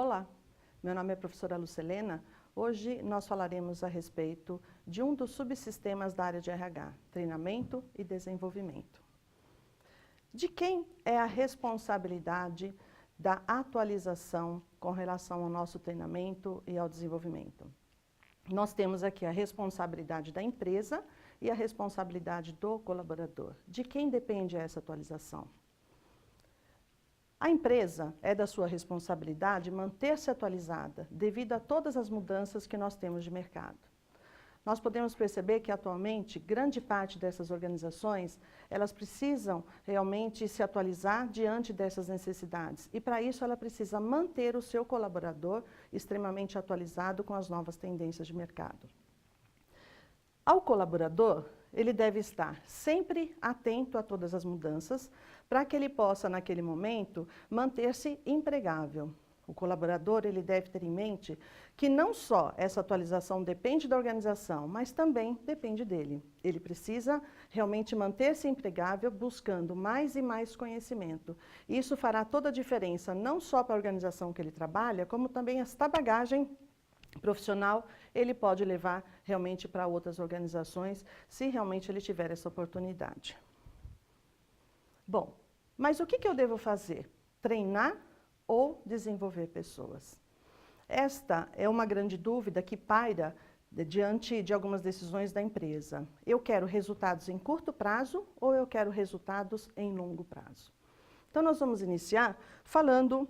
Olá, meu nome é professora Lucelena. Hoje nós falaremos a respeito de um dos subsistemas da área de RH, treinamento e desenvolvimento. De quem é a responsabilidade da atualização com relação ao nosso treinamento e ao desenvolvimento? Nós temos aqui a responsabilidade da empresa e a responsabilidade do colaborador. De quem depende essa atualização? A empresa é da sua responsabilidade manter-se atualizada devido a todas as mudanças que nós temos de mercado. Nós podemos perceber que atualmente grande parte dessas organizações, elas precisam realmente se atualizar diante dessas necessidades e para isso ela precisa manter o seu colaborador extremamente atualizado com as novas tendências de mercado. Ao colaborador, ele deve estar sempre atento a todas as mudanças para que ele possa, naquele momento, manter-se empregável. O colaborador ele deve ter em mente que não só essa atualização depende da organização, mas também depende dele. Ele precisa realmente manter-se empregável buscando mais e mais conhecimento. Isso fará toda a diferença, não só para a organização que ele trabalha, como também esta bagagem profissional ele pode levar realmente para outras organizações, se realmente ele tiver essa oportunidade. Bom, mas o que eu devo fazer? Treinar ou desenvolver pessoas? Esta é uma grande dúvida que paira diante de algumas decisões da empresa. Eu quero resultados em curto prazo ou eu quero resultados em longo prazo? Então nós vamos iniciar falando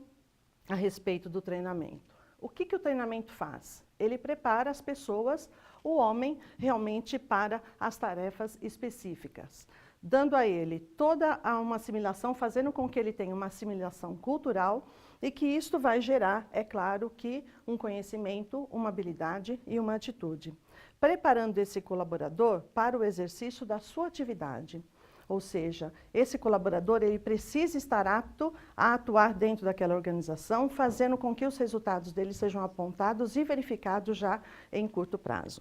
a respeito do treinamento. O que o treinamento faz? Ele prepara as pessoas, o homem, realmente para as tarefas específicas, dando a ele toda uma assimilação, fazendo com que ele tenha uma assimilação cultural e que isto vai gerar, é claro, que um conhecimento, uma habilidade e uma atitude, preparando esse colaborador para o exercício da sua atividade. Ou seja, esse colaborador ele precisa estar apto a atuar dentro daquela organização, fazendo com que os resultados dele sejam apontados e verificados já em curto prazo.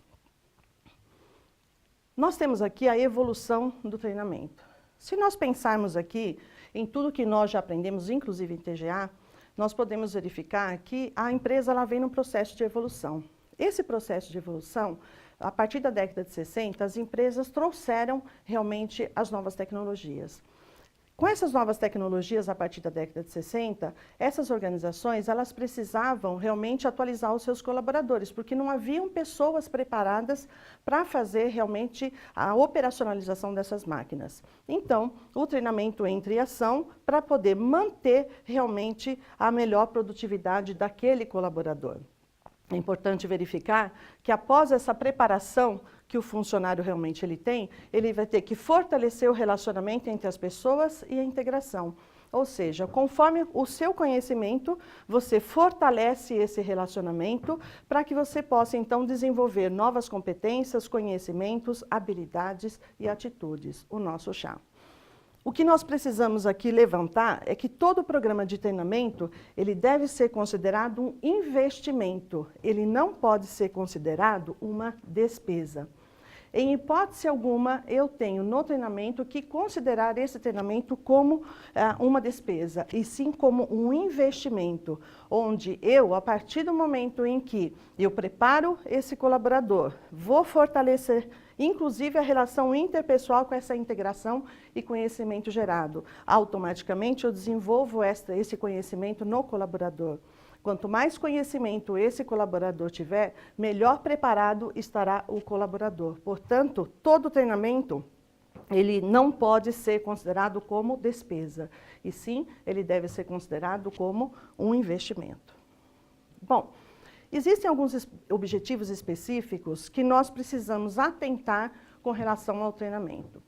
Nós temos aqui a evolução do treinamento. Se nós pensarmos aqui em tudo que nós já aprendemos, inclusive em TGA, nós podemos verificar que a empresa ela vem num processo de evolução. Esse processo de evolução, a partir da década de 60, as empresas trouxeram realmente as novas tecnologias. Com essas novas tecnologias, a partir da década de 60, essas organizações elas precisavam realmente atualizar os seus colaboradores, porque não haviam pessoas preparadas para fazer realmente a operacionalização dessas máquinas. Então, o treinamento entra em ação para poder manter realmente a melhor produtividade daquele colaborador. É importante verificar que após essa preparação que o funcionário realmente tem, ele vai ter que fortalecer o relacionamento entre as pessoas e a integração. Ou seja, conforme o seu conhecimento, você fortalece esse relacionamento para que você possa então desenvolver novas competências, conhecimentos, habilidades e atitudes, o nosso chá. O que nós precisamos aqui levantar é que todo programa de treinamento, ele deve ser considerado um investimento, ele não pode ser considerado uma despesa. Em hipótese alguma, eu tenho no treinamento que considerar esse treinamento como uma despesa, e sim como um investimento, onde eu, a partir do momento em que eu preparo esse colaborador, vou fortalecer inclusive a relação interpessoal com essa integração e conhecimento gerado. Automaticamente eu desenvolvo esse conhecimento no colaborador. Quanto mais conhecimento esse colaborador tiver, melhor preparado estará o colaborador. Portanto, todo treinamento, ele não pode ser considerado como despesa, e sim, ele deve ser considerado como um investimento. Bom, existem alguns objetivos específicos que nós precisamos atentar com relação ao treinamento.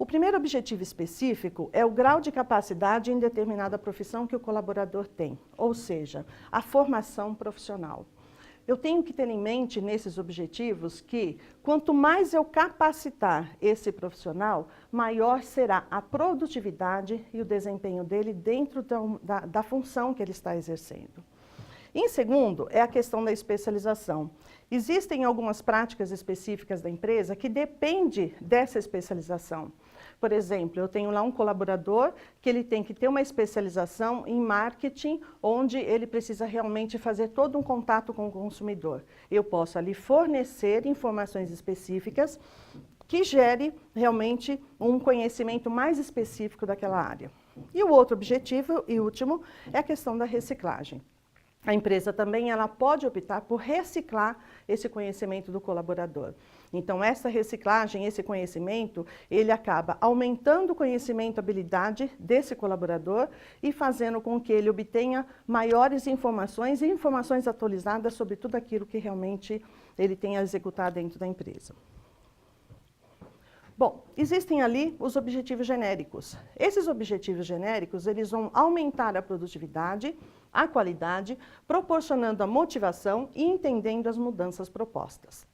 O primeiro objetivo específico é o grau de capacidade em determinada profissão que o colaborador tem, ou seja, a formação profissional. Eu tenho que ter em mente nesses objetivos que, quanto mais eu capacitar esse profissional, maior será a produtividade e o desempenho dele dentro da função que ele está exercendo. Em segundo, é a questão da especialização. Existem algumas práticas específicas da empresa que dependem dessa especialização. Por exemplo, eu tenho lá um colaborador que ele tem que ter uma especialização em marketing, onde ele precisa realmente fazer todo um contato com o consumidor. Eu posso ali fornecer informações específicas que gere realmente um conhecimento mais específico daquela área. E o outro objetivo, e último, é a questão da reciclagem. A empresa também ela pode optar por reciclar esse conhecimento do colaborador. Então, essa reciclagem, esse conhecimento, ele acaba aumentando o conhecimento, a habilidade desse colaborador e fazendo com que ele obtenha maiores informações e informações atualizadas sobre tudo aquilo que realmente ele tem a executar dentro da empresa. Bom, existem ali os objetivos genéricos. Esses objetivos genéricos, eles vão aumentar a produtividade, a qualidade, proporcionando a motivação e entendendo as mudanças propostas.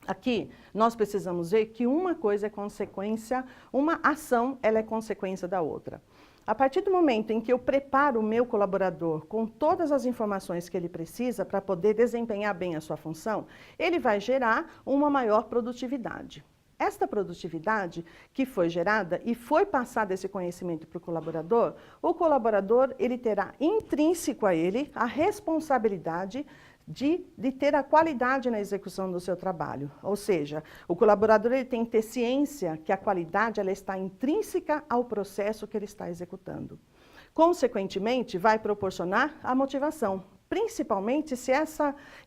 Aqui, nós precisamos ver que uma coisa é consequência, uma ação, ela é consequência da outra. A partir do momento em que eu preparo o meu colaborador com todas as informações que ele precisa para poder desempenhar bem a sua função, ele vai gerar uma maior produtividade. Esta produtividade que foi gerada e foi passado esse conhecimento para o colaborador ele terá intrínseco a ele a responsabilidade de ter a qualidade na execução do seu trabalho. Ou seja, o colaborador ele tem que ter ciência que a qualidade ela está intrínseca ao processo que ele está executando. Consequentemente, vai proporcionar a motivação. Principalmente se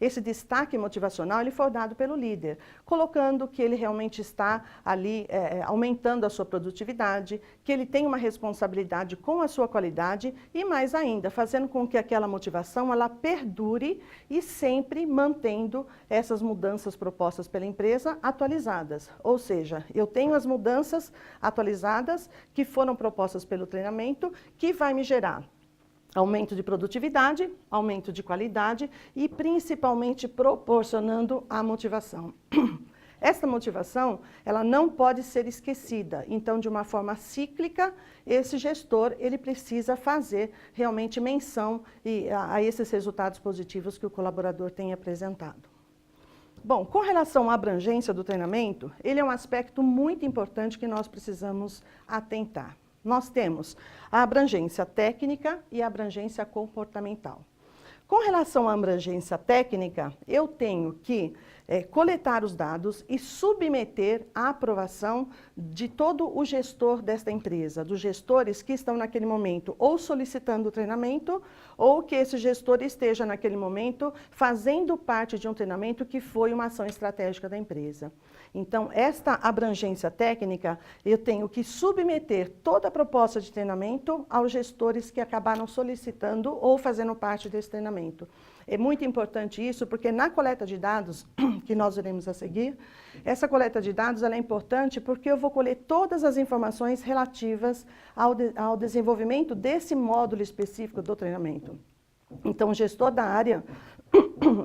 esse destaque motivacional ele for dado pelo líder, colocando que ele realmente está ali aumentando a sua produtividade, que ele tem uma responsabilidade com a sua qualidade e mais ainda, fazendo com que aquela motivação ela perdure e sempre mantendo essas mudanças propostas pela empresa atualizadas. Ou seja, eu tenho as mudanças atualizadas que foram propostas pelo treinamento, que vai me gerar aumento de produtividade, aumento de qualidade e principalmente proporcionando a motivação. Essa motivação, ela não pode ser esquecida. Então, de uma forma cíclica, esse gestor, ele precisa fazer realmente menção a esses resultados positivos que o colaborador tem apresentado. Bom, com relação à abrangência do treinamento, ele é um aspecto muito importante que nós precisamos atentar. Nós temos a abrangência técnica e a abrangência comportamental. Com relação à abrangência técnica, eu tenho que coletar os dados e submeter à aprovação de todo o gestor desta empresa, dos gestores que estão naquele momento ou solicitando o treinamento ou que esse gestor esteja naquele momento fazendo parte de um treinamento que foi uma ação estratégica da empresa. Então, esta abrangência técnica, eu tenho que submeter toda a proposta de treinamento aos gestores que acabaram solicitando ou fazendo parte desse treinamento. É muito importante isso, porque na coleta de dados, que nós iremos a seguir, essa coleta de dados ela é importante porque eu vou colher todas as informações relativas ao desenvolvimento desse módulo específico do treinamento. Então, o gestor da área,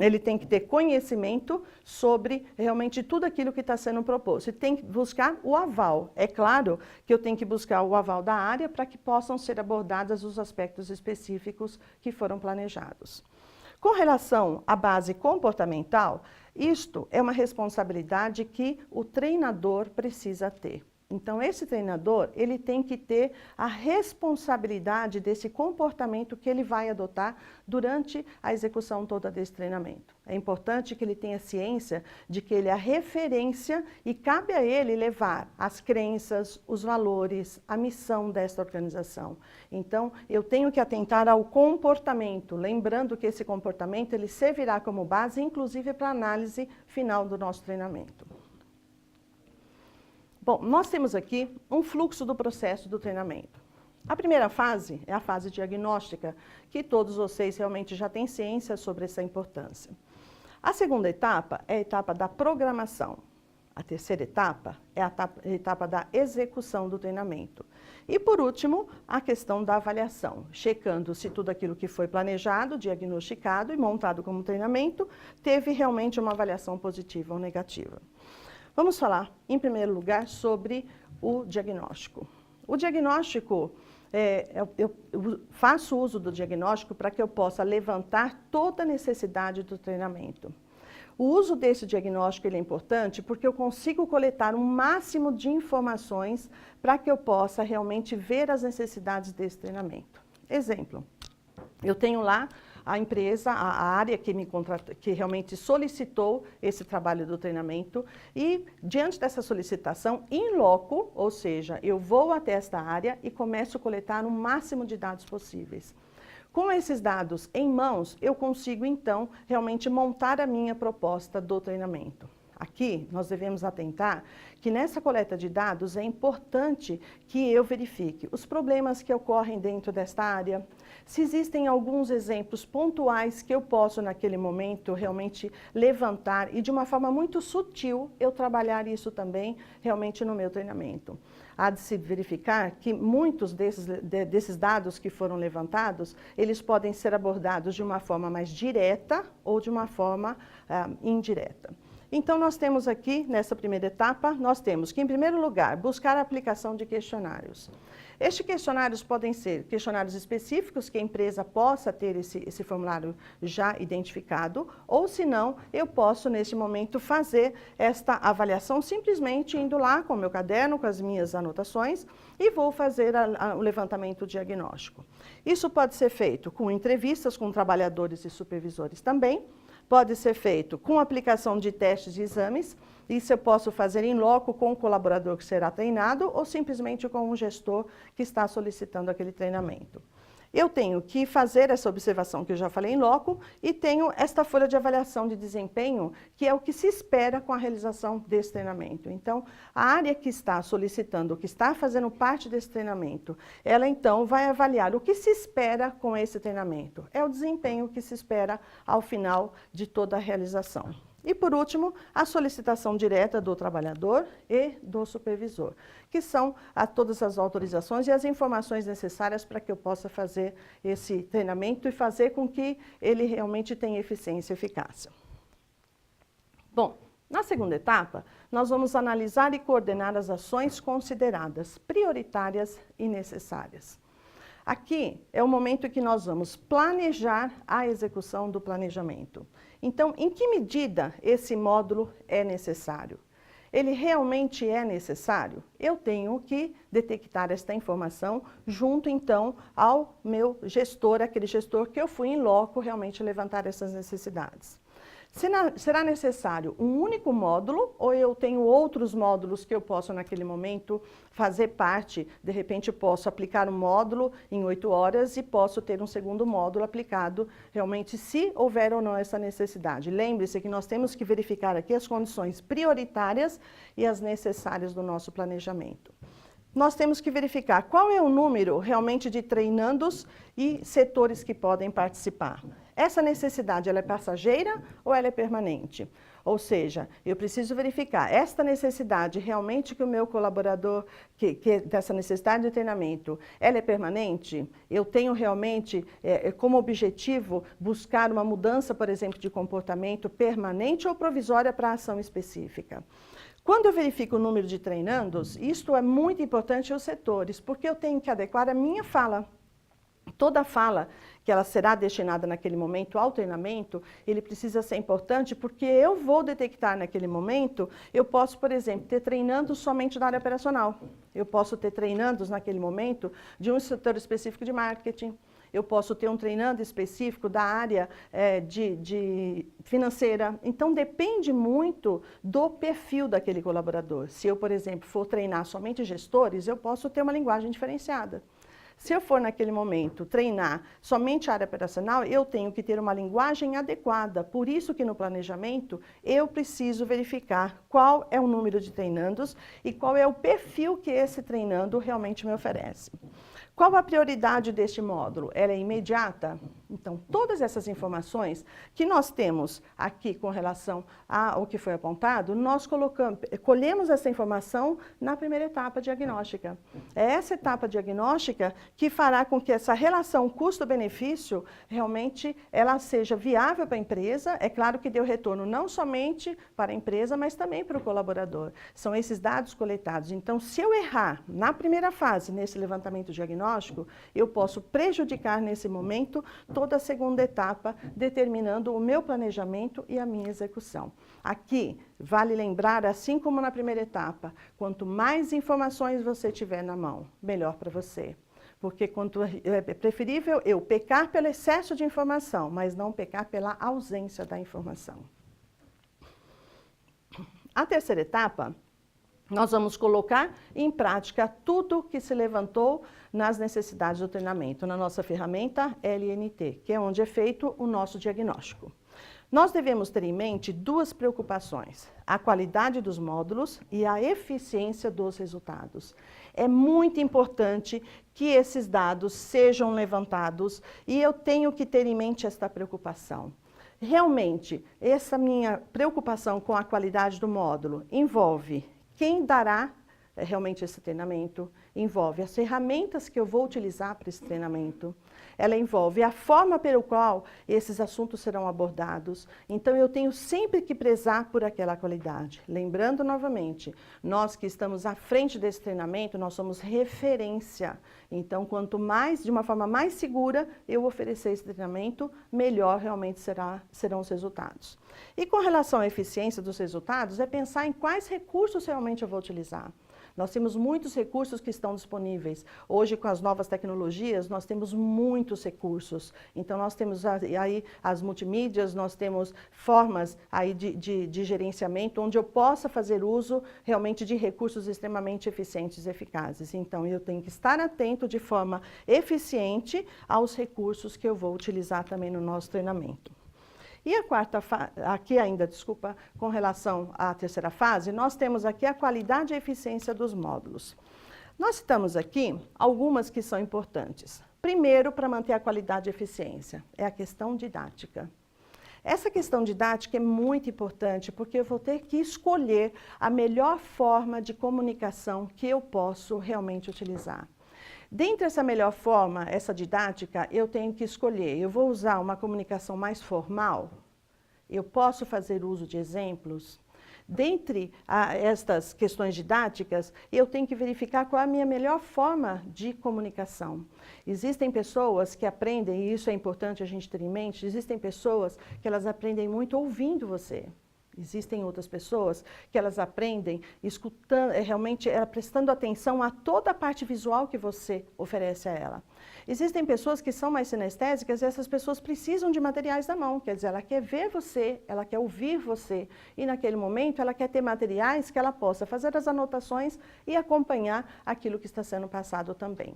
ele tem que ter conhecimento sobre realmente tudo aquilo que está sendo proposto. E tem que buscar o aval. É claro que eu tenho que buscar o aval da área para que possam ser abordados os aspectos específicos que foram planejados. Com relação à base comportamental, isto é uma responsabilidade que o treinador precisa ter. Então, esse treinador, ele tem que ter a responsabilidade desse comportamento que ele vai adotar durante a execução toda desse treinamento. É importante que ele tenha ciência de que ele é a referência e cabe a ele levar as crenças, os valores, a missão dessa organização. Então, eu tenho que atentar ao comportamento, lembrando que esse comportamento ele servirá como base, inclusive para a análise final do nosso treinamento. Bom, nós temos aqui um fluxo do processo do treinamento. A primeira fase é a fase diagnóstica, que todos vocês realmente já têm ciência sobre essa importância. A segunda etapa é a etapa da programação. A terceira etapa é a etapa da execução do treinamento. E, por último, a questão da avaliação, checando se tudo aquilo que foi planejado, diagnosticado e montado como treinamento, teve realmente uma avaliação positiva ou negativa. Vamos falar, em primeiro lugar, sobre o diagnóstico. O diagnóstico, eu faço uso do diagnóstico para que eu possa levantar toda a necessidade do treinamento. O uso desse diagnóstico ele é importante porque eu consigo coletar um máximo de informações para que eu possa realmente ver as necessidades desse treinamento. Exemplo, eu tenho lá a empresa, a área que realmente solicitou esse trabalho do treinamento e, diante dessa solicitação, in loco, ou seja, eu vou até esta área e começo a coletar o máximo de dados possíveis. Com esses dados em mãos, eu consigo, então, realmente montar a minha proposta do treinamento. Aqui, nós devemos atentar que nessa coleta de dados é importante que eu verifique os problemas que ocorrem dentro desta área, se existem alguns exemplos pontuais que eu posso, naquele momento, realmente levantar e, de uma forma muito sutil, eu trabalhar isso também realmente no meu treinamento. Há de se verificar que muitos desses dados que foram levantados, eles podem ser abordados de uma forma mais direta ou de uma forma indireta. Então, nós temos aqui, nessa primeira etapa, nós temos que, em primeiro lugar, buscar a aplicação de questionários. Estes questionários podem ser questionários específicos que a empresa possa ter esse formulário já identificado, ou se não, eu posso, neste momento, fazer esta avaliação simplesmente indo lá com o meu caderno, com as minhas anotações, e vou fazer o levantamento diagnóstico. Isso pode ser feito com entrevistas com trabalhadores e supervisores também, pode ser feito com aplicação de testes e exames, isso eu posso fazer em loco com o colaborador que será treinado ou simplesmente com um gestor que está solicitando aquele treinamento. Eu tenho que fazer essa observação que eu já falei em loco e tenho esta folha de avaliação de desempenho, que é o que se espera com a realização desse treinamento. Então, a área que está solicitando, que está fazendo parte desse treinamento, ela então vai avaliar o que se espera com esse treinamento. É o desempenho que se espera ao final de toda a realização. E, por último, a solicitação direta do trabalhador e do supervisor, que são todas as autorizações e as informações necessárias para que eu possa fazer esse treinamento e fazer com que ele realmente tenha eficiência e eficácia. Bom, na segunda etapa, nós vamos analisar e coordenar as ações consideradas prioritárias e necessárias. Aqui é o momento em que nós vamos planejar a execução do planejamento. Então, em que medida esse módulo é necessário? Ele realmente é necessário? Eu tenho que detectar esta informação junto, então, ao meu gestor, aquele gestor que eu fui em loco realmente levantar essas necessidades. Será necessário um único módulo ou eu tenho outros módulos que eu posso, naquele momento, fazer parte? De repente, posso aplicar um módulo em 8 horas e posso ter um segundo módulo aplicado, realmente, se houver ou não essa necessidade. Lembre-se que nós temos que verificar aqui as condições prioritárias e as necessárias do nosso planejamento. Nós temos que verificar qual é o número realmente de treinandos e setores que podem participar. Essa necessidade, ela é passageira ou ela é permanente? Ou seja, eu preciso verificar esta necessidade realmente que o meu colaborador, dessa necessidade de treinamento, ela é permanente? Eu tenho realmente como objetivo buscar uma mudança, por exemplo, de comportamento permanente ou provisória para a ação específica? Quando eu verifico o número de treinandos, isto é muito importante aos setores, porque eu tenho que adequar a minha fala. Toda fala que ela será destinada naquele momento ao treinamento, ele precisa ser importante porque eu vou detectar naquele momento, eu posso, por exemplo, ter treinandos somente na área operacional. Eu posso ter treinandos naquele momento de um setor específico de marketing. Eu posso ter um treinando específico da área de financeira. Então, depende muito do perfil daquele colaborador. Se eu, por exemplo, for treinar somente gestores, eu posso ter uma linguagem diferenciada. Se eu for, naquele momento, treinar somente a área operacional, eu tenho que ter uma linguagem adequada. Por isso que no planejamento, eu preciso verificar qual é o número de treinandos e qual é o perfil que esse treinando realmente me oferece. Qual a prioridade deste módulo? Ela é imediata? Então, todas essas informações que nós temos aqui com relação ao que foi apontado, nós colhemos essa informação na primeira etapa diagnóstica. É essa etapa diagnóstica que fará com que essa relação custo-benefício realmente ela seja viável para a empresa. É claro que deu retorno não somente para a empresa, mas também para o colaborador. São esses dados coletados. Então, se eu errar na primeira fase, nesse levantamento diagnóstico, eu posso prejudicar nesse momento toda a segunda etapa, determinando o meu planejamento e a minha execução. Aqui, vale lembrar, assim como na primeira etapa, quanto mais informações você tiver na mão, melhor para você. Porque é preferível eu pecar pelo excesso de informação, mas não pecar pela ausência da informação. A terceira etapa, nós vamos colocar em prática tudo que se levantou nas necessidades do treinamento, na nossa ferramenta LNT, que é onde é feito o nosso diagnóstico. Nós devemos ter em mente duas preocupações: a qualidade dos módulos e a eficiência dos resultados. É muito importante que esses dados sejam levantados e eu tenho que ter em mente esta preocupação. Realmente, essa minha preocupação com a qualidade do módulo envolve quem dará realmente esse treinamento, envolve as ferramentas que eu vou utilizar para esse treinamento, ela envolve a forma pelo qual esses assuntos serão abordados. Então, eu tenho sempre que prezar por aquela qualidade. Lembrando novamente, nós que estamos à frente desse treinamento, nós somos referência. Então, quanto mais, de uma forma mais segura, eu oferecer esse treinamento, melhor realmente serão os resultados. E com relação à eficiência dos resultados, é pensar em quais recursos realmente eu vou utilizar. Nós temos muitos recursos que estão disponíveis. Hoje, com as novas tecnologias, nós temos muitos recursos. Então, nós temos aí as multimídias, nós temos formas aí de gerenciamento, onde eu possa fazer uso realmente de recursos extremamente eficientes e eficazes. Então, eu tenho que estar atento de forma eficiente aos recursos que eu vou utilizar também no nosso treinamento. E a quarta fase, aqui ainda, desculpa, com relação à terceira fase, nós temos aqui a qualidade e eficiência dos módulos. Nós citamos aqui algumas que são importantes. Primeiro, para manter a qualidade e eficiência, é a questão didática. Essa questão didática é muito importante, porque eu vou ter que escolher a melhor forma de comunicação que eu posso realmente utilizar. Dentre essa melhor forma, essa didática, eu tenho que escolher. Eu vou usar uma comunicação mais formal? Eu posso fazer uso de exemplos? Dentre estas questões didáticas, eu tenho que verificar qual é a minha melhor forma de comunicação. Existem pessoas que aprendem, e isso é importante a gente ter em mente, existem pessoas que elas aprendem muito ouvindo você. Existem outras pessoas que elas aprendem escutando, realmente prestando atenção a toda a parte visual que você oferece a ela. Existem pessoas que são mais sinestésicas e essas pessoas precisam de materiais na mão, quer dizer, ela quer ver você, ela quer ouvir você e naquele momento ela quer ter materiais que ela possa fazer as anotações e acompanhar aquilo que está sendo passado também.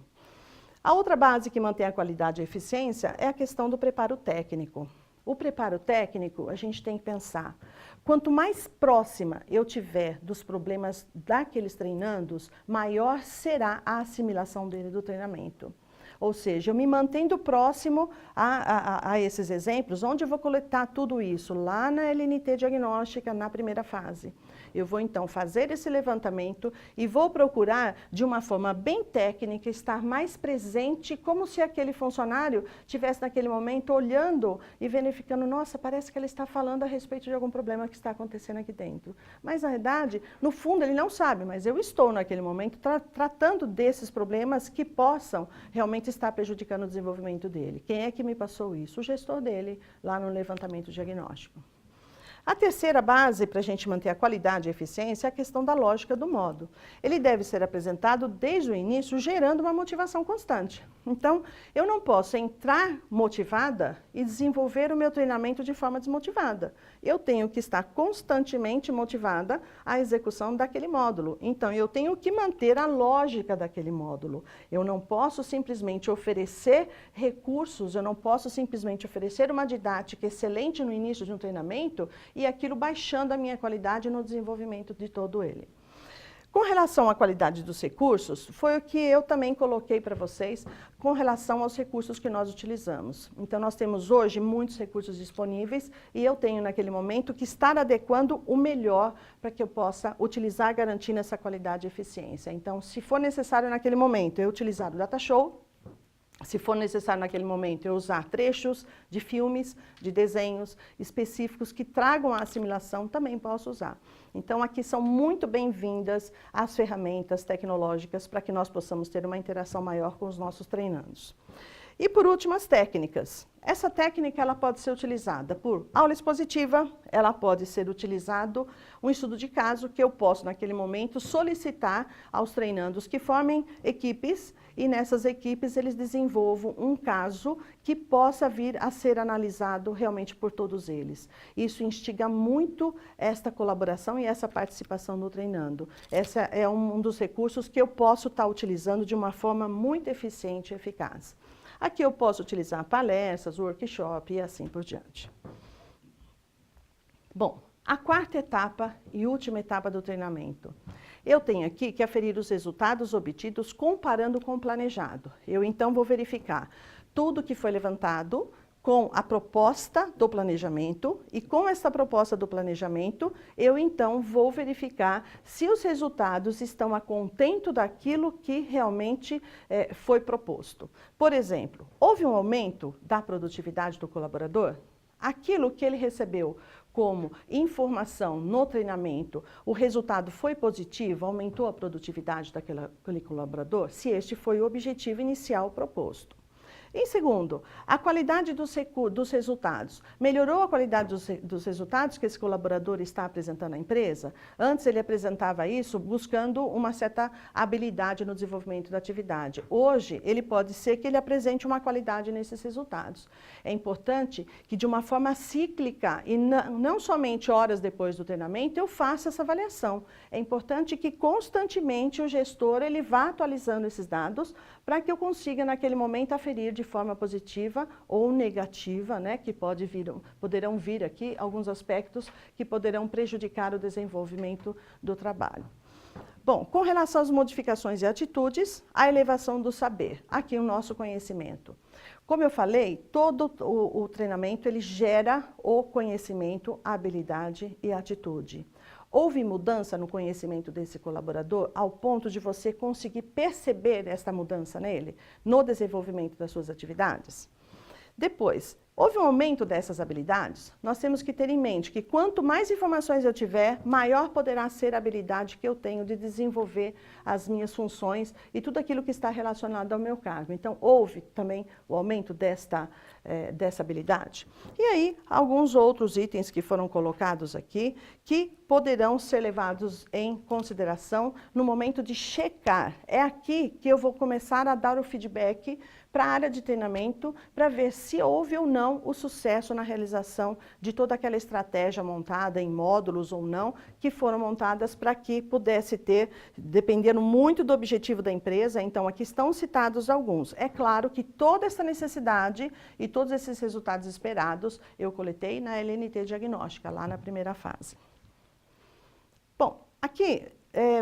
A outra base que mantém a qualidade e a eficiência é a questão do preparo técnico. O preparo técnico, a gente tem que pensar, quanto mais próxima eu tiver dos problemas daqueles treinandos, maior será a assimilação dele do treinamento. Ou seja, eu me mantendo próximo a esses exemplos, onde eu vou coletar tudo isso? Lá na LNT diagnóstica, na primeira fase. Eu vou, então, fazer esse levantamento e vou procurar, de uma forma bem técnica, estar mais presente, como se aquele funcionário estivesse, naquele momento, olhando e verificando, nossa, parece que ele está falando a respeito de algum problema que está acontecendo aqui dentro. Mas, na verdade, no fundo, ele não sabe, mas eu estou, naquele momento, tratando desses problemas que possam realmente estar prejudicando o desenvolvimento dele. Quem é que me passou isso? O gestor dele, lá no levantamento diagnóstico. A terceira base para a gente manter a qualidade e a eficiência é a questão da lógica do modo. Ele deve ser apresentado desde o início, gerando uma motivação constante. Então, eu não posso entrar motivada e desenvolver o meu treinamento de forma desmotivada. Eu tenho que estar constantemente motivada à execução daquele módulo. Então, eu tenho que manter a lógica daquele módulo. Eu não posso simplesmente oferecer recursos, eu não posso simplesmente oferecer uma didática excelente no início de um treinamento e aquilo baixando a minha qualidade no desenvolvimento de todo ele. Com relação à qualidade dos recursos, foi o que eu também coloquei para vocês com relação aos recursos que nós utilizamos. Então, nós temos hoje muitos recursos disponíveis e eu tenho, naquele momento, que estar adequando o melhor para que eu possa utilizar, garantindo essa qualidade e eficiência. Então, se for necessário naquele momento eu utilizar o Data Show, se for necessário naquele momento eu usar trechos de filmes, de desenhos específicos que tragam a assimilação, também posso usar. Então, aqui são muito bem-vindas as ferramentas tecnológicas para que nós possamos ter uma interação maior com os nossos treinandos. E por último, as técnicas. Essa técnica ela pode ser utilizada por aula expositiva, ela pode ser utilizado um estudo de caso que eu posso, naquele momento, solicitar aos treinandos que formem equipes e nessas equipes eles desenvolvam um caso que possa vir a ser analisado realmente por todos eles. Isso instiga muito esta colaboração e essa participação no treinando. Esse é um dos recursos que eu posso estar utilizando de uma forma muito eficiente e eficaz. Aqui eu posso utilizar palestras, workshop e assim por diante. Bom, a quarta etapa e última etapa do treinamento. Eu tenho aqui que aferir os resultados obtidos comparando com o planejado. Eu então vou verificar tudo que foi levantado com a proposta do planejamento e com essa proposta do planejamento, eu então vou verificar se os resultados estão a contento daquilo que realmente foi proposto. Por exemplo, houve um aumento da produtividade do colaborador? Aquilo que ele recebeu como informação no treinamento, o resultado foi positivo, aumentou a produtividade daquele colaborador? Se este foi o objetivo inicial proposto. Em segundo, a qualidade dos resultados. Melhorou a qualidade dos resultados que esse colaborador está apresentando à empresa? Antes ele apresentava isso buscando uma certa habilidade no desenvolvimento da atividade. Hoje, ele pode ser que ele apresente uma qualidade nesses resultados. É importante que de uma forma cíclica e não somente horas depois do treinamento, eu faça essa avaliação. É importante que constantemente o gestor ele vá atualizando esses dados para que eu consiga naquele momento aferir de forma positiva ou negativa, né, que poderão vir aqui alguns aspectos que poderão prejudicar o desenvolvimento do trabalho. Bom, com relação às modificações e atitudes, a elevação do saber, aqui o nosso conhecimento. Como eu falei, todo o treinamento ele gera o conhecimento, a habilidade e a atitude. Houve mudança no conhecimento desse colaborador ao ponto de você conseguir perceber essa mudança nele, no desenvolvimento das suas atividades? Depois, houve um aumento dessas habilidades? Nós temos que ter em mente que quanto mais informações eu tiver, maior poderá ser a habilidade que eu tenho de desenvolver as minhas funções e tudo aquilo que está relacionado ao meu cargo. Então, houve também o aumento dessa habilidade. E aí, alguns outros itens que foram colocados aqui, que poderão ser levados em consideração no momento de checar. É aqui que eu vou começar a dar o feedback para a área de treinamento, para ver se houve ou não o sucesso na realização de toda aquela estratégia montada em módulos ou não, que foram montadas para que pudesse ter, dependendo muito do objetivo da empresa, então aqui estão citados alguns. É claro que toda essa necessidade e todos esses resultados esperados eu coletei na LNT diagnóstica, lá na primeira fase. Bom, aqui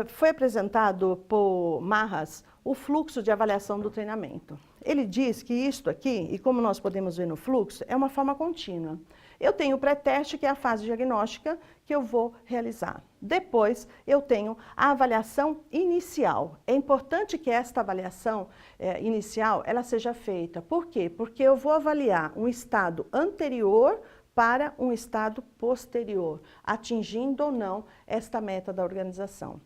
foi apresentado por Marras o fluxo de avaliação do treinamento. Ele diz que isto aqui, e como nós podemos ver no fluxo, é uma forma contínua. Eu tenho o pré-teste, que é a fase diagnóstica, que eu vou realizar. Depois, eu tenho a avaliação inicial. É importante que esta avaliação inicial ela seja feita. Por quê? Porque eu vou avaliar um estado anterior para um estado posterior, atingindo ou não esta meta da organização.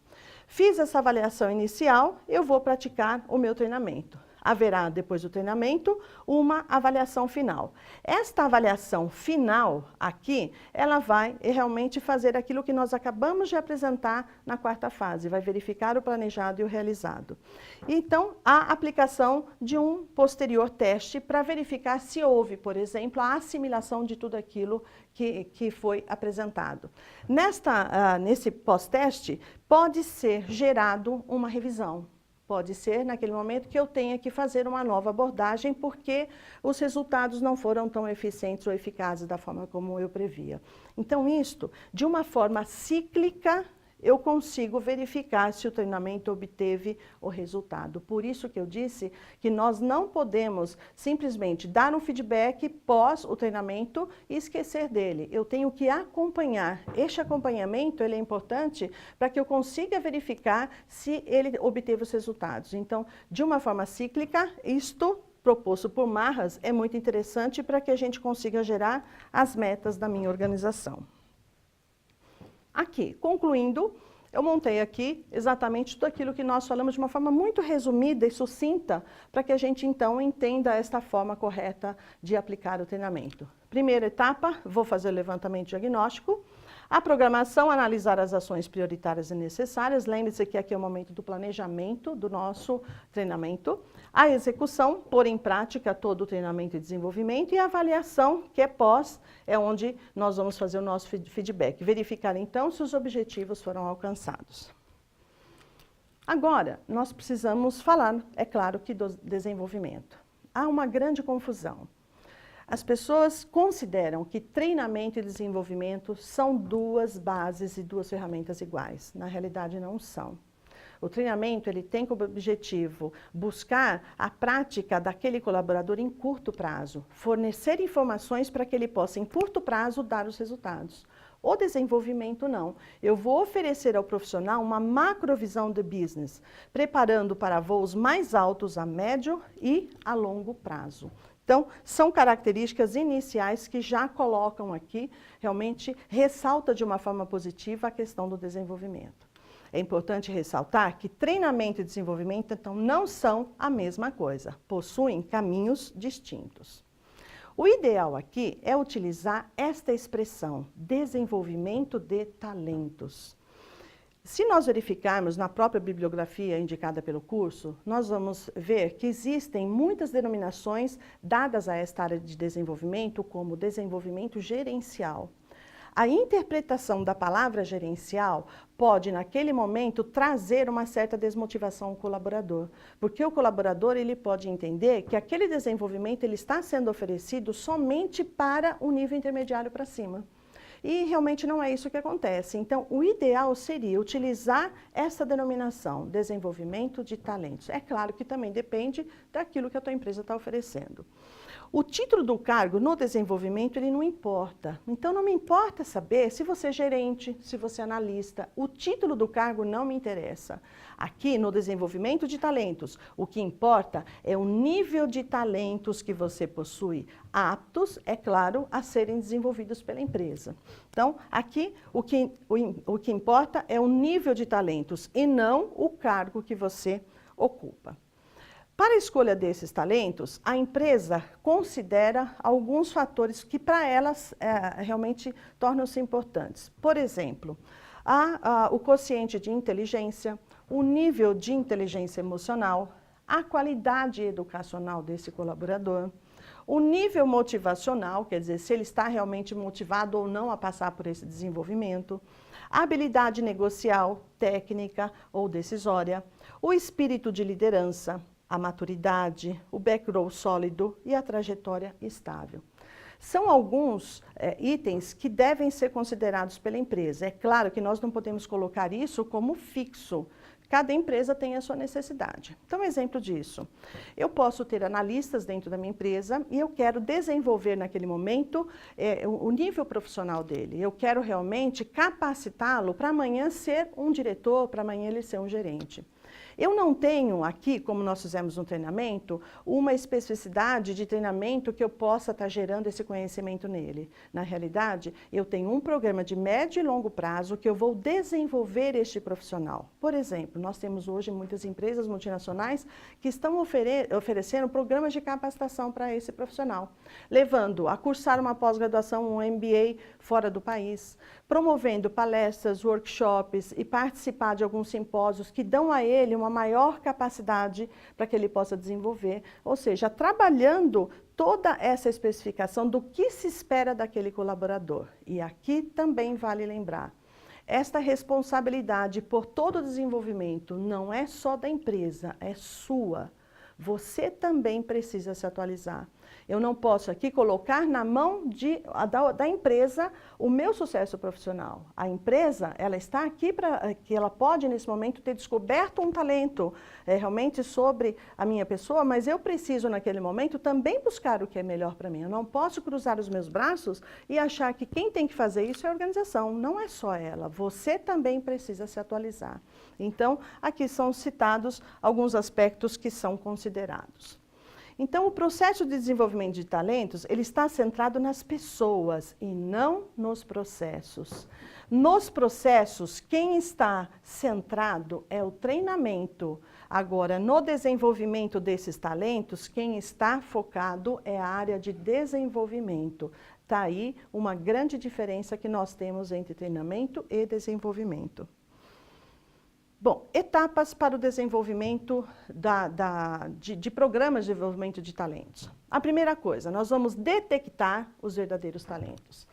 Fiz essa avaliação inicial, eu vou praticar o meu treinamento. Haverá, depois do treinamento, uma avaliação final. Esta avaliação final aqui, ela vai realmente fazer aquilo que nós acabamos de apresentar na quarta fase, vai verificar o planejado e o realizado. Então, a aplicação de um posterior teste para verificar se houve, por exemplo, a assimilação de tudo aquilo que foi apresentado. Nesse pós-teste, pode ser gerado uma revisão. Pode ser, naquele momento, que eu tenha que fazer uma nova abordagem porque os resultados não foram tão eficientes ou eficazes da forma como eu previa. Então, isto, de uma forma cíclica, eu consigo verificar se o treinamento obteve o resultado. Por isso que eu disse que nós não podemos simplesmente dar um feedback pós o treinamento e esquecer dele. Eu tenho que acompanhar. Este acompanhamento ele é importante para que eu consiga verificar se ele obteve os resultados. Então, de uma forma cíclica, isto proposto por Marras é muito interessante para que a gente consiga gerar as metas da minha organização. Aqui, concluindo, eu montei aqui exatamente tudo aquilo que nós falamos de uma forma muito resumida e sucinta, para que a gente então entenda esta forma correta de aplicar o treinamento. Primeira etapa, vou fazer o levantamento diagnóstico. A programação, analisar as ações prioritárias e necessárias. Lembre-se que aqui é o momento do planejamento do nosso treinamento. A execução, pôr em prática todo o treinamento e desenvolvimento. E a avaliação, que é pós, é onde nós vamos fazer o nosso feedback. Verificar, então, se os objetivos foram alcançados. Agora, nós precisamos falar, é claro, que do desenvolvimento. Há uma grande confusão. As pessoas consideram que treinamento e desenvolvimento são duas bases e duas ferramentas iguais. Na realidade, não são. O treinamento ele tem como objetivo buscar a prática daquele colaborador em curto prazo, fornecer informações para que ele possa, em curto prazo, dar os resultados. O desenvolvimento, não. Eu vou oferecer ao profissional uma macrovisão de business, preparando para voos mais altos a médio e a longo prazo. Então, são características iniciais que já colocam aqui, realmente ressalta de uma forma positiva a questão do desenvolvimento. É importante ressaltar que treinamento e desenvolvimento, então, não são a mesma coisa, possuem caminhos distintos. O ideal aqui é utilizar esta expressão, desenvolvimento de talentos. Se nós verificarmos na própria bibliografia indicada pelo curso, nós vamos ver que existem muitas denominações dadas a esta área de desenvolvimento como desenvolvimento gerencial. A interpretação da palavra gerencial pode, naquele momento, trazer uma certa desmotivação ao colaborador, porque o colaborador ele pode entender que aquele desenvolvimento ele está sendo oferecido somente para o nível intermediário para cima. E realmente não é isso que acontece. Então, o ideal seria utilizar essa denominação, desenvolvimento de talentos. É claro que também depende daquilo que a tua empresa está oferecendo. O título do cargo no desenvolvimento, ele não importa. Então, não me importa saber se você é gerente, se você é analista. O título do cargo não me interessa. Aqui, no desenvolvimento de talentos, o que importa é o nível de talentos que você possui, aptos, é claro, a serem desenvolvidos pela empresa. Então, aqui, o que importa é o nível de talentos e não o cargo que você ocupa. Para a escolha desses talentos, a empresa considera alguns fatores que para elas realmente tornam-se importantes. Por exemplo, o quociente de inteligência, o nível de inteligência emocional, a qualidade educacional desse colaborador, o nível motivacional, quer dizer, se ele está realmente motivado ou não a passar por esse desenvolvimento, a habilidade negocial, técnica ou decisória, o espírito de liderança, a maturidade, o background sólido e a trajetória estável. São alguns itens que devem ser considerados pela empresa. É claro que nós não podemos colocar isso como fixo. Cada empresa tem a sua necessidade. Então, exemplo disso. Eu posso ter analistas dentro da minha empresa e eu quero desenvolver naquele momento o nível profissional dele. Eu quero realmente capacitá-lo para amanhã ser um diretor, para amanhã ele ser um gerente. Eu não tenho aqui, como nós fizemos no treinamento, uma especificidade de treinamento que eu possa estar gerando esse conhecimento nele. Na realidade, eu tenho um programa de médio e longo prazo que eu vou desenvolver este profissional. Por exemplo, nós temos hoje muitas empresas multinacionais que estão oferecendo programas de capacitação para esse profissional, levando a cursar uma pós-graduação, um MBA fora do país, promovendo palestras, workshops e participar de alguns simpósios que dão a ele uma maior capacidade para que ele possa desenvolver, ou seja, trabalhando toda essa especificação do que se espera daquele colaborador. E aqui também vale lembrar, esta responsabilidade por todo o desenvolvimento não é só da empresa, é sua. Você também precisa se atualizar. Eu não posso aqui colocar na mão da empresa o meu sucesso profissional. A empresa, ela está aqui para que ela pode, nesse momento, ter descoberto um talento realmente sobre a minha pessoa, mas eu preciso, naquele momento, também buscar o que é melhor para mim. Eu não posso cruzar os meus braços e achar que quem tem que fazer isso é a organização. Não é só ela. Você também precisa se atualizar. Então, aqui são citados alguns aspectos que são considerados. Então, o processo de desenvolvimento de talentos, ele está centrado nas pessoas e não nos processos. Nos processos, quem está centrado é o treinamento. Agora, no desenvolvimento desses talentos, quem está focado é a área de desenvolvimento. Está aí uma grande diferença que nós temos entre treinamento e desenvolvimento. Bom, etapas para o desenvolvimento de programas de desenvolvimento de talentos. A primeira coisa, nós vamos detectar os verdadeiros talentos.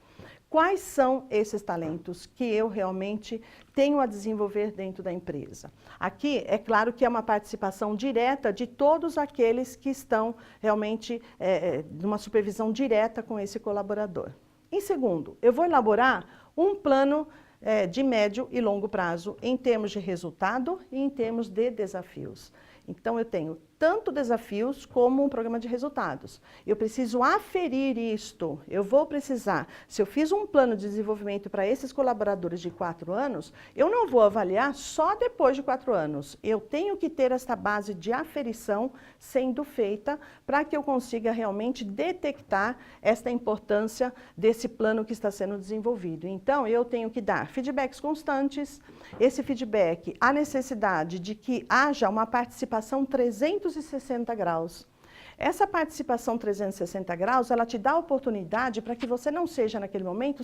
Quais são esses talentos que eu realmente tenho a desenvolver dentro da empresa? Aqui, é claro que é uma participação direta de todos aqueles que estão realmente numa supervisão direta com esse colaborador. Em segundo, eu vou elaborar um plano de médio e longo prazo em termos de resultado e em termos de desafios. Então, eu tenho tanto desafios como um programa de resultados. Eu preciso aferir isto. Eu vou precisar, se eu fiz um plano de desenvolvimento para esses colaboradores de 4 anos, eu não vou avaliar só depois de 4 anos. Eu tenho que ter esta base de aferição sendo feita para que eu consiga realmente detectar esta importância desse plano que está sendo desenvolvido. Então, eu tenho que dar feedbacks constantes. Esse feedback, a necessidade de que haja uma participação 360 graus. Essa participação 360 graus, ela te dá a oportunidade para que você não seja, naquele momento,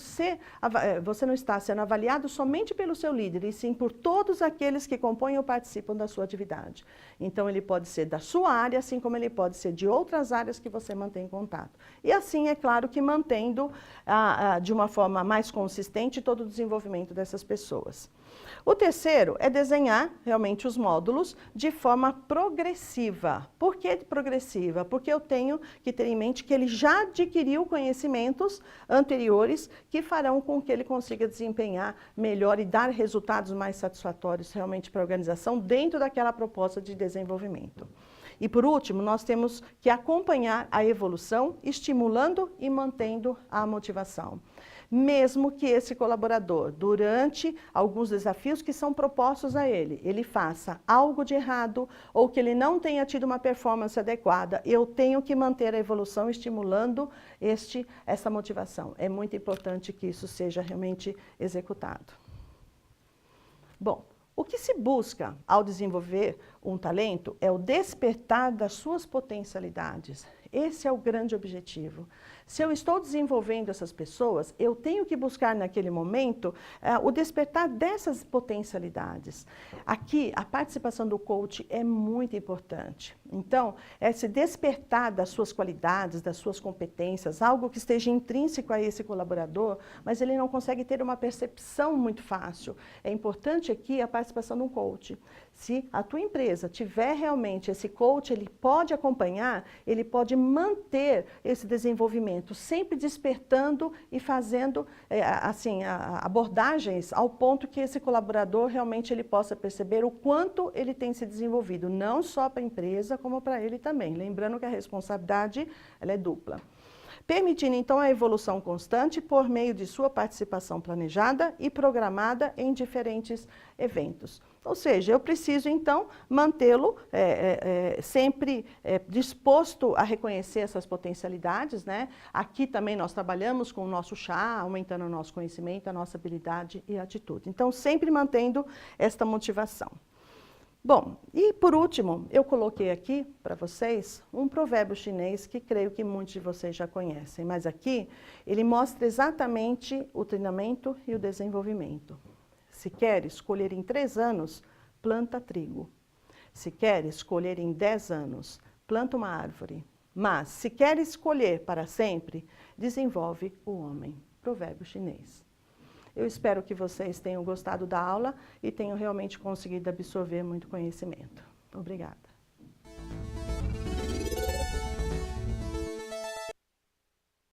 você não está sendo avaliado somente pelo seu líder, e sim por todos aqueles que compõem ou participam da sua atividade. Então, ele pode ser da sua área, assim como ele pode ser de outras áreas que você mantém contato. E assim, é claro que mantendo de uma forma mais consistente todo o desenvolvimento dessas pessoas. O terceiro é desenhar realmente os módulos de forma progressiva. Por que progressiva? Porque eu tenho que ter em mente que ele já adquiriu conhecimentos anteriores que farão com que ele consiga desempenhar melhor e dar resultados mais satisfatórios realmente para a organização dentro daquela proposta de desenvolvimento. E por último, nós temos que acompanhar a evolução, estimulando e mantendo a motivação. Mesmo que esse colaborador, durante alguns desafios que são propostos a ele faça algo de errado ou que ele não tenha tido uma performance adequada, eu tenho que manter a evolução estimulando essa motivação. É muito importante que isso seja realmente executado. Bom, o que se busca ao desenvolver um talento é o despertar das suas potencialidades. Esse é o grande objetivo. Se eu estou desenvolvendo essas pessoas, eu tenho que buscar naquele momento o despertar dessas potencialidades. Aqui, a participação do coach é muito importante. Então, é se despertar das suas qualidades, das suas competências, algo que esteja intrínseco a esse colaborador, mas ele não consegue ter uma percepção muito fácil. É importante aqui a participação de um coach. Se a tua empresa tiver realmente esse coach, ele pode acompanhar, ele pode manter esse desenvolvimento, sempre despertando e fazendo abordagens ao ponto que esse colaborador realmente ele possa perceber o quanto ele tem se desenvolvido, não só para a empresa, como para ele também. Lembrando que a responsabilidade ela é dupla. Permitindo, então, a evolução constante por meio de sua participação planejada e programada em diferentes eventos. Ou seja, eu preciso, então, mantê-lo sempre disposto a reconhecer essas potencialidades, né? Aqui também nós trabalhamos com o nosso chá, aumentando o nosso conhecimento, a nossa habilidade e atitude. Então, sempre mantendo esta motivação. Bom, e por último, eu coloquei aqui para vocês um provérbio chinês que creio que muitos de vocês já conhecem, mas aqui ele mostra exatamente o treinamento e o desenvolvimento. Se queres colher em 3 anos, planta trigo. Se queres colher em 10 anos, planta uma árvore. Mas, se queres colher para sempre, desenvolve o homem. Provérbio chinês. Eu espero que vocês tenham gostado da aula e tenham realmente conseguido absorver muito conhecimento. Obrigada.